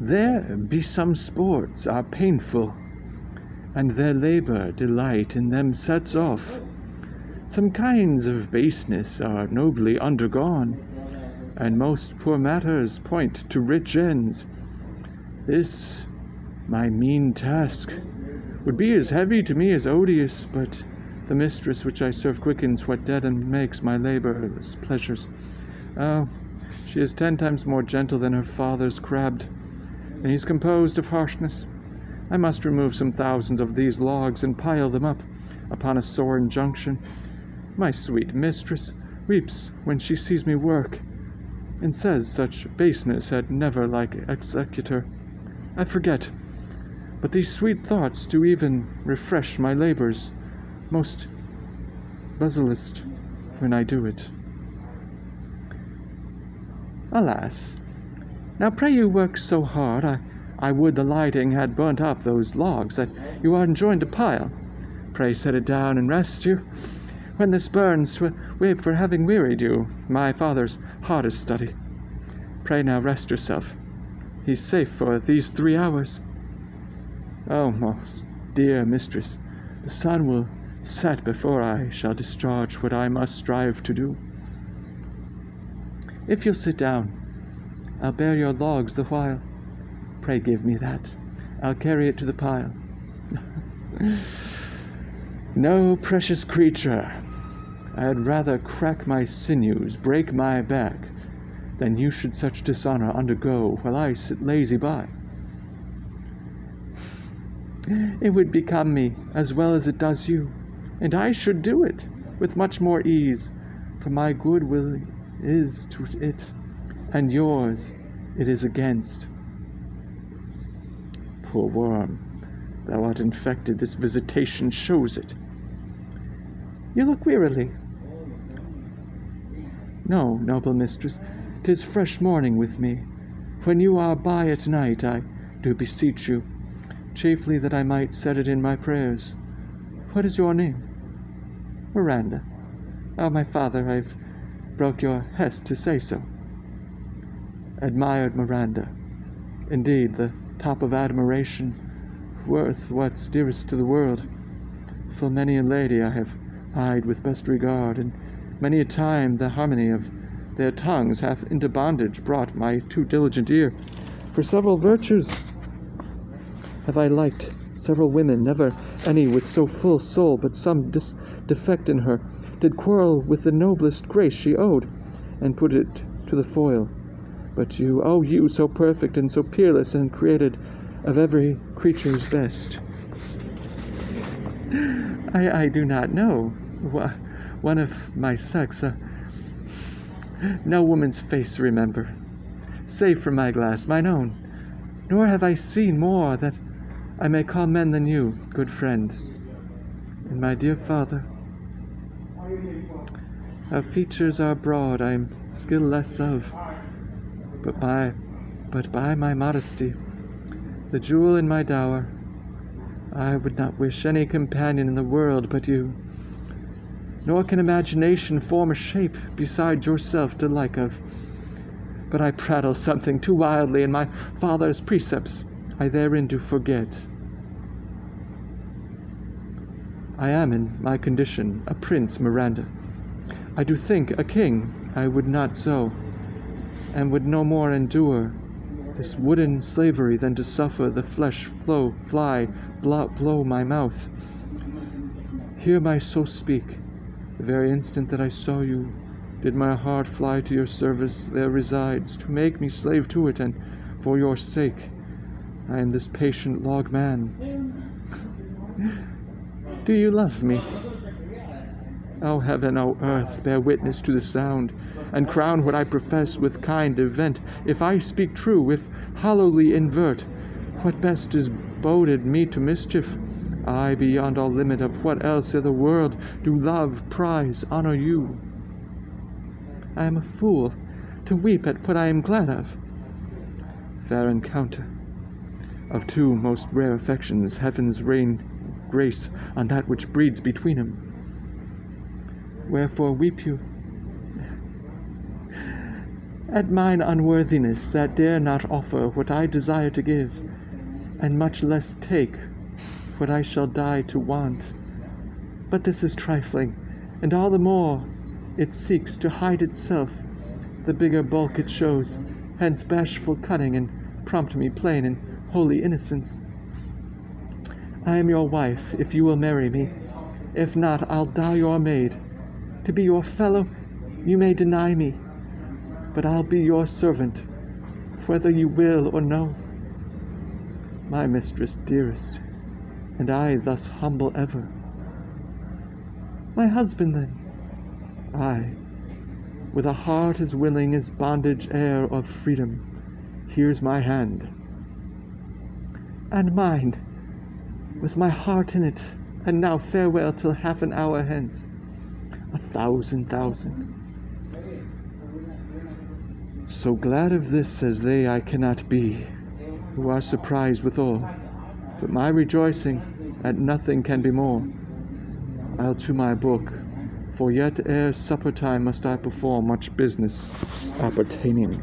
There be some sports are painful, and their labour delight in them sets off. Some kinds of baseness are nobly undergone, and most poor matters point to rich ends. This, my mean task, would be as heavy to me as odious, but the mistress which I serve quickens what dead and makes my labour's pleasures. Oh, she is 10 times more gentle than her father's crabbed, and he's composed of harshness. I must remove some thousands of these logs and pile them up upon a sore injunction. My sweet mistress weeps when she sees me work, and says such baseness had never like executor. I forget, but these sweet thoughts do even refresh my labours most busiest when I do it. Alas, now pray you work so hard, I would the lighting had burnt up those logs that you are enjoined to pile. Pray set it down and rest you. When this burns, weep for having wearied you, my father's hardest study. Pray now rest yourself. He's safe for these 3 hours. Oh, most dear mistress, the sun will set before I shall discharge what I must strive to do. If you'll sit down, I'll bear your logs the while. Pray give me that. I'll carry it to the pile. No, precious creature, I'd rather crack my sinews, break my back, than you should such dishonour undergo while I sit lazy by. It would become me as well as it does you, and I should do it with much more ease, for my good will is to it, and yours it is against. Poor worm, thou art infected, this visitation shows it. You look wearily. No, noble mistress, 'tis fresh morning with me. When you are by at night, I do beseech you, chiefly that I might set it in my prayers. What is your name? Miranda. Oh, my father, I've broke your hest to say so. Admired Miranda. Indeed, the top of admiration, worth what's dearest to the world. Full many a lady I have eyed with best regard, and many a time the harmony of their tongues hath into bondage brought my too diligent ear. For several virtues have I liked several women, never any with so full soul, but some defect in her did quarrel with the noblest grace she owed, and put it to the foil. But you, oh you, so perfect and so peerless, and created of every creature's best. I do not know. One of my sex, no woman's face remember, save from my glass, mine own. Nor have I seen more that I may call men than you, good friend. And my dear father, our features are broad, I'm skill less of, but by my modesty, the jewel in my dower, I would not wish any companion in the world but you. Nor can imagination form a shape beside yourself to like of. But I prattle something too wildly, and my father's precepts I therein do forget. I am in my condition a prince, Miranda. I do think a king I would not so, and would no more endure this wooden slavery than to suffer the flesh blow my mouth. Hear my soul speak. The very instant that I saw you, did my heart fly to your service there resides, to make me slave to it, and for your sake I am this patient log man. Do you love me? O heaven, O earth, bear witness to the sound, and crown what I profess with kind event. If I speak true, if hollowly invert what best is boded me to mischief, I, beyond all limit of what else i' the world, do love, prize, honour you. I am a fool to weep at what I am glad of. Fair encounter of two most rare affections, heaven's rain grace on that which breeds between 'em. Wherefore weep you? at mine unworthiness that dare not offer what I desire to give, and much less take what I shall die to want. But this is trifling, and all the more it seeks to hide itself, the bigger bulk it shows, hence bashful cunning, and prompt me plain and holy innocence. I am your wife, if you will marry me. If not, I'll die your maid. To be your fellow, you may deny me, but I'll be your servant, whether you will or no. My mistress dearest, and I thus humble ever. My husband then, I, with a heart as willing as bondage air of freedom, here's my hand. And mine, with my heart in it, and now farewell till half an hour hence. 1,000,000. So glad of this as they I cannot be, who are surprised withal, but my rejoicing at nothing can be more. I'll to my book, for yet ere supper time must I perform much business appertaining.